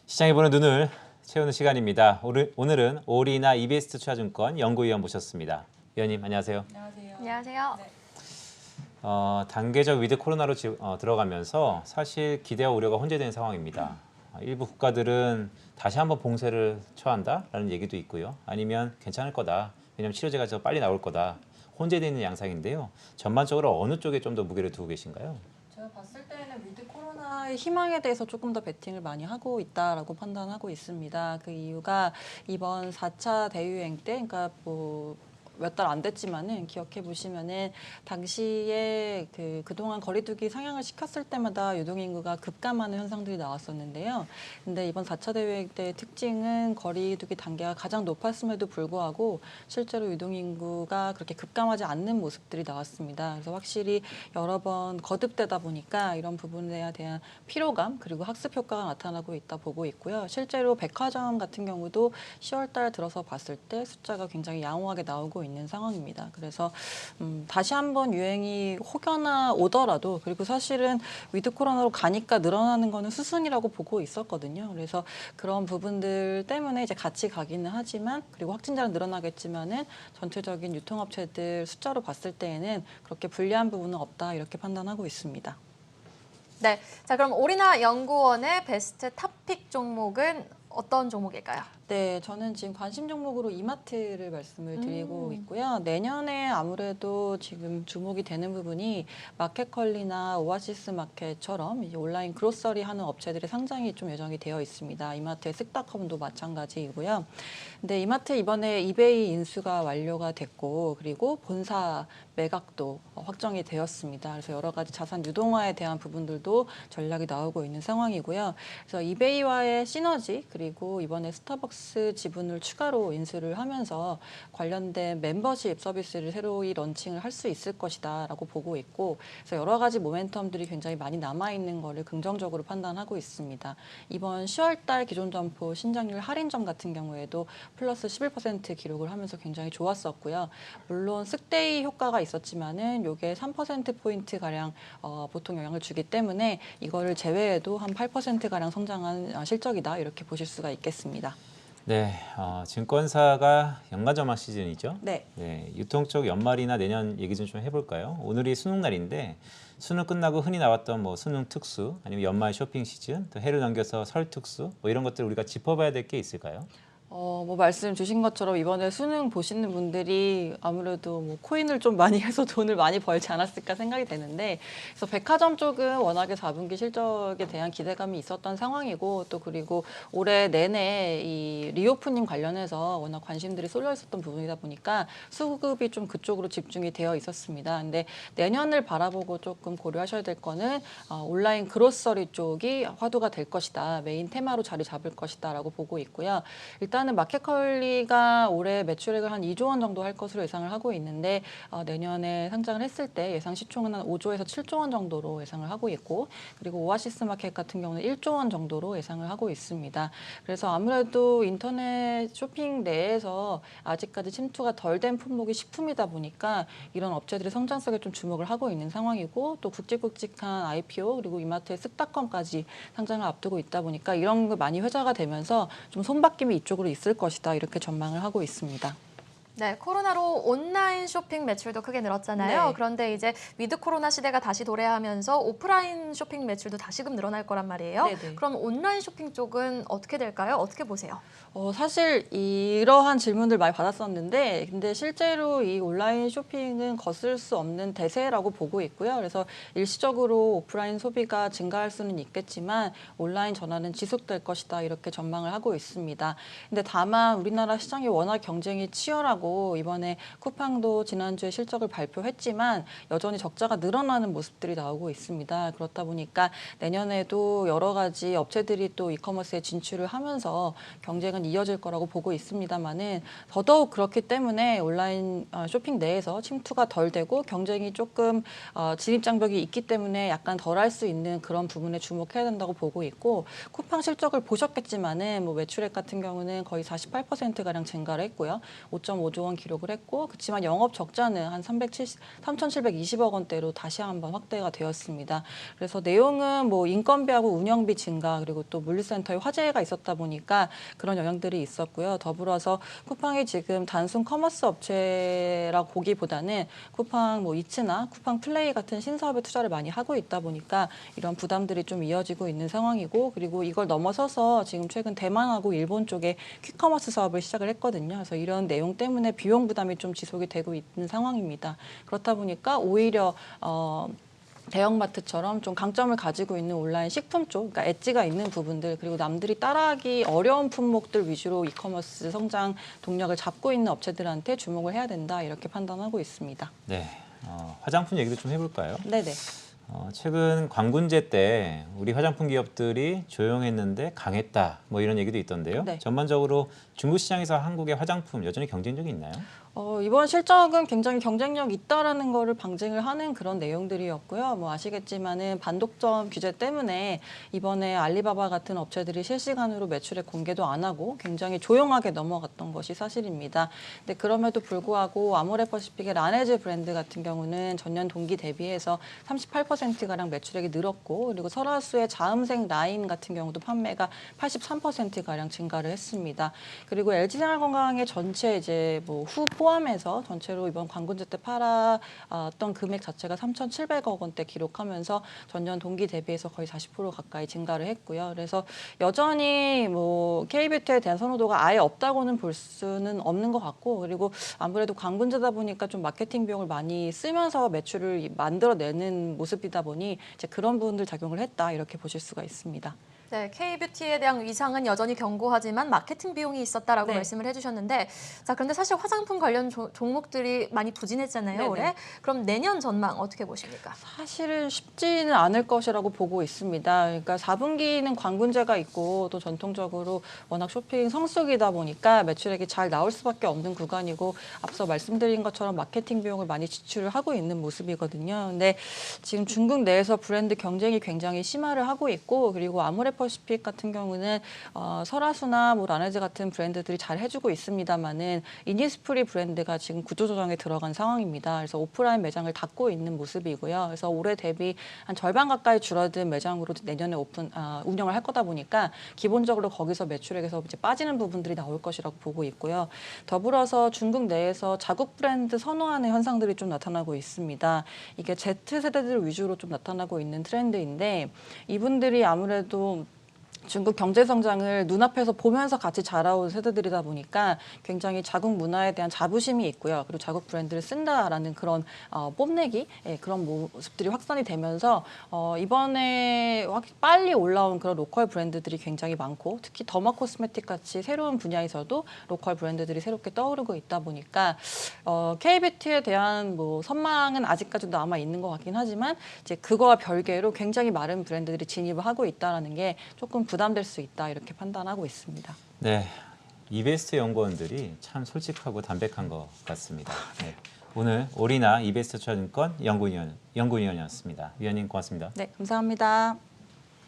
시장에 보는 눈을 채우는 시간입니다. 오늘은 오리나 이베스트 투자증권 연구위원 모셨습니다. 위원님 안녕하세요. 안녕하세요. 안녕하세요. 네. 단계적 위드 코로나로 들어가면서 사실 기대와 우려가 혼재된 상황입니다. 일부 국가들은 다시 한번 봉쇄를 처한다라는 얘기도 있고요. 아니면 괜찮을 거다. 왜냐하면 치료제가 더 빨리 나올 거다. 혼재되어 있는 양상인데요. 전반적으로 어느 쪽에 좀 더 무게를 두고 계신가요? 제가 봤을 때는 위드 코로나의 희망에 대해서 조금 더 베팅을 많이 하고 있다라고 판단하고 있습니다. 그 이유가 이번 4차 대유행 때, 그러니까 몇 달 안 됐지만은 기억해 보시면은 당시에 그동안 거리두기 상향을 시켰을 때마다 유동인구가 급감하는 현상들이 나왔었는데요. 근데 이번 4차 대유행 때의 특징은 거리두기 단계가 가장 높았음에도 불구하고 실제로 유동인구가 그렇게 급감하지 않는 모습들이 나왔습니다. 그래서 확실히 여러 번 거듭되다 보니까 이런 부분에 대한 피로감 그리고 학습 효과가 나타나고 있다 보고 있고요. 실제로 백화점 같은 경우도 10월 달 들어서 봤을 때 숫자가 굉장히 양호하게 나오고 있는 상황입니다. 그래서 다시 한번 유행이 혹여나 오더라도 그리고 사실은 위드 코로나로 가니까 늘어나는 거는 수순이라고 보고 있었거든요. 그래서 그런 부분들 때문에 이제 같이 가기는 하지만 그리고 확진자는 늘어나겠지만은 전체적인 유통업체들 숫자로 봤을 때에는 그렇게 불리한 부분은 없다 이렇게 판단하고 있습니다. 네, 자 그럼 오리나 연구원의 베스트 탑픽 종목은 어떤 종목일까요? 네, 저는 지금 관심 종목으로 이마트를 말씀을 드리고 있고요. 내년에 아무래도 지금 주목이 되는 부분이 마켓컬리나 오아시스 마켓처럼 이제 온라인 그로서리 하는 업체들의 상장이 좀 예정이 되어 있습니다. 이마트의 쓱닷컴도 마찬가지이고요. 근데 이마트 이번에 이베이 인수가 완료가 됐고 그리고 본사 매각도 확정이 되었습니다. 그래서 여러 가지 자산 유동화에 대한 부분들도 전략이 나오고 있는 상황이고요. 그래서 이베이와의 시너지 그리고 이번에 스타벅스 지분을 추가로 인수를 하면서 관련된 멤버십 서비스를 새로이 런칭을 할 수 있을 것이다라고 보고 있고 그래서 여러 가지 모멘텀들이 굉장히 많이 남아 있는 거를 긍정적으로 판단하고 있습니다. 이번 10월달 기존 점포 신장률 할인점 같은 경우에도 플러스 11% 기록을 하면서 굉장히 좋았었고요. 물론 쓱데이 효과가 있었지만은 이게 3%포인트 가량 보통 영향을 주기 때문에 이거를 제외해도 한 8% 가량 성장한 실적이다 이렇게 보실 수가 있겠습니다. 네, 증권사가 연간 전망 시즌이죠. 네. 네, 유통 쪽 연말이나 내년 얘기 좀 해볼까요? 오늘이 수능 날인데 수능 끝나고 흔히 나왔던 뭐 수능 특수 아니면 연말 쇼핑 시즌, 또 해를 넘겨서 설 특수 뭐 이런 것들 우리가 짚어봐야 될 게 있을까요? 말씀 주신 것처럼 이번에 수능 보시는 분들이 아무래도 뭐 코인을 좀 많이 해서 돈을 많이 벌지 않았을까 생각이 되는데 그래서 백화점 쪽은 워낙에 4분기 실적에 대한 기대감이 있었던 상황이고 또 그리고 올해 내내 이 리오프닝 관련해서 워낙 관심들이 쏠려 있었던 부분이다 보니까 수급이 좀 그쪽으로 집중이 되어 있었습니다. 근데 내년을 바라보고 조금 고려하셔야 될 거는 온라인 그로서리 쪽이 화두가 될 것이다. 메인 테마로 자리 잡을 것이다라고 보고 있고요. 일단은 마켓컬리가 올해 매출액을 한 2조 원 정도 할 것으로 예상을 하고 있는데 내년에 상장을 했을 때 예상 시총은 한 5조에서 7조 원 정도로 예상을 하고 있고 그리고 오아시스 마켓 같은 경우는 1조 원 정도로 예상을 하고 있습니다. 그래서 아무래도 인터넷 쇼핑 내에서 아직까지 침투가 덜 된 품목이 식품이다 보니까 이런 업체들의 성장성에 좀 주목을 하고 있는 상황이고 또 굵직굵직한 IPO 그리고 이마트의 쓱닷컴까지 상장을 앞두고 있다 보니까 이런 거 많이 회자가 되면서 좀 손바뀜이 이쪽으로 있을 것이다 이렇게 전망을 하고 있습니다. 네, 코로나로 온라인 쇼핑 매출도 크게 늘었잖아요. 네. 그런데 이제 위드 코로나 시대가 다시 도래하면서 오프라인 쇼핑 매출도 다시금 늘어날 거란 말이에요. 네네. 그럼 온라인 쇼핑 쪽은 어떻게 될까요? 어떻게 보세요? 사실 이러한 질문들 많이 받았었는데 근데 실제로 이 온라인 쇼핑은 거슬 수 없는 대세라고 보고 있고요. 그래서 일시적으로 오프라인 소비가 증가할 수는 있겠지만 온라인 전환은 지속될 것이다 이렇게 전망을 하고 있습니다. 근데 다만 우리나라 시장이 워낙 경쟁이 치열하고 이번에 쿠팡도 지난주에 실적을 발표했지만 여전히 적자가 늘어나는 모습들이 나오고 있습니다. 그렇다 보니까 내년에도 여러 가지 업체들이 또 이커머스에 진출을 하면서 경쟁은 이어질 거라고 보고 있습니다만은 더더욱 그렇기 때문에 온라인 쇼핑 내에서 침투가 덜 되고 경쟁이 조금 진입 장벽이 있기 때문에 약간 덜 할 수 있는 그런 부분에 주목해야 된다고 보고 있고 쿠팡 실적을 보셨겠지만은 뭐 매출액 같은 경우는 거의 48% 가량 증가를 했고요. 5.5조 3.5조 원 기록을 했고 그렇지만 영업 적자는 한 3,720억 원대로 다시 한번 확대가 되었습니다. 그래서 내용은 뭐 인건비하고 운영비 증가 그리고 또 물류센터에 화재가 있었다 보니까 그런 영향들이 있었고요. 더불어서 쿠팡이 지금 단순 커머스 업체라고 보기보다는 쿠팡 뭐 이츠나 쿠팡 플레이 같은 신사업에 투자를 많이 하고 있다 보니까 이런 부담들이 좀 이어지고 있는 상황이고 그리고 이걸 넘어서서 지금 최근 대만하고 일본 쪽에 퀵커머스 사업을 시작을 했거든요. 그래서 이런 내용 때문에 비용 부담이 좀 지속이 되고 있는 상황입니다. 그렇다 보니까 오히려 대형마트처럼 좀 강점을 가지고 있는 온라인 식품 쪽, 그러니까 엣지가 있는 부분들 그리고 남들이 따라하기 어려운 품목들 위주로 이커머스 성장 동력을 잡고 있는 업체들한테 주목을 해야 된다 이렇게 판단하고 있습니다. 네, 화장품 얘기도 좀 해볼까요? 네네. 최근 광군제 때 우리 화장품 기업들이 조용했는데 강했다 뭐 이런 얘기도 있던데요. 네. 전반적으로 중국 시장에서 한국의 화장품 여전히 경쟁력이 있나요? 이번 실적은 굉장히 경쟁력 있다라는 거를 방증을 하는 그런 내용들이었고요. 뭐 아시겠지만은 반독점 규제 때문에 이번에 알리바바 같은 업체들이 실시간으로 매출액 공개도 안 하고 굉장히 조용하게 넘어갔던 것이 사실입니다. 근데 그럼에도 불구하고 아모레퍼시픽의 라네즈 브랜드 같은 경우는 전년 동기 대비해서 38%가량 매출액이 늘었고 그리고 설화수의 자음색 라인 같은 경우도 판매가 83%가량 증가를 했습니다. 그리고 LG생활건강의 전체 이제 뭐 후 포함해서 전체로 이번 광군제 때 팔았던 금액 자체가 3,700억 원대 기록하면서 전년 동기 대비해서 거의 40% 가까이 증가를 했고요. 그래서 여전히 뭐 K뷰티에 대한 선호도가 아예 없다고는 볼 수는 없는 것 같고 그리고 아무래도 광군제다 보니까 좀 마케팅 비용을 많이 쓰면서 매출을 만들어내는 모습이다 보니 이제 그런 부분들 작용을 했다 이렇게 보실 수가 있습니다. 네, K뷰티에 대한 위상은 여전히 견고하지만 마케팅 비용이 있었다라고 네. 말씀을 해주셨는데 자 그런데 사실 화장품 관련 종목들이 많이 부진했잖아요 네네. 올해. 그럼 내년 전망 어떻게 보십니까? 사실은 쉽지는 않을 것이라고 보고 있습니다. 그러니까 4분기는 광군제가 있고 또 전통적으로 워낙 쇼핑 성수기다 보니까 매출액이 잘 나올 수밖에 없는 구간이고 앞서 말씀드린 것처럼 마케팅 비용을 많이 지출을 하고 있는 모습이거든요. 근데 지금 중국 내에서 브랜드 경쟁이 굉장히 심화를 하고 있고 그리고 아모레퍼시픽 같은 경우는 설화수나 뭐 라네즈 같은 브랜드들이 잘 해주고 있습니다만은 이니스프리 브랜드가 지금 구조조정에 들어간 상황입니다. 그래서 오프라인 매장을 닫고 있는 모습이고요. 그래서 올해 대비 한 절반 가까이 줄어든 매장으로 내년에 운영을 할 거다 보니까 기본적으로 거기서 매출액에서 이제 빠지는 부분들이 나올 것이라고 보고 있고요. 더불어서 중국 내에서 자국 브랜드 선호하는 현상들이 좀 나타나고 있습니다. 이게 Z세대들 위주로 좀 나타나고 있는 트렌드인데 이분들이 아무래도 중국 경제 성장을 눈앞에서 보면서 같이 자라온 세대들이다 보니까 굉장히 자국 문화에 대한 자부심이 있고요. 그리고 자국 브랜드를 쓴다라는 그런 뽐내기 그런 모습들이 확산이 되면서 이번에 빨리 올라온 그런 로컬 브랜드들이 굉장히 많고 특히 더마 코스메틱 같이 새로운 분야에서도 로컬 브랜드들이 새롭게 떠오르고 있다 보니까 K뷰티에 대한 뭐 선망은 아직까지도 남아 있는 것 같긴 하지만 이제 그거와 별개로 굉장히 많은 브랜드들이 진입을 하고 있다라는 게 조금 부담될 수 있다 이렇게 판단하고 있습니다. 네, 이베스트 연구원들이 참 솔직하고 담백한 것 같습니다. 네, 오늘 오리나 이베스트 증권 연구위원이었습니다. 위원님 고맙습니다. 네, 감사합니다.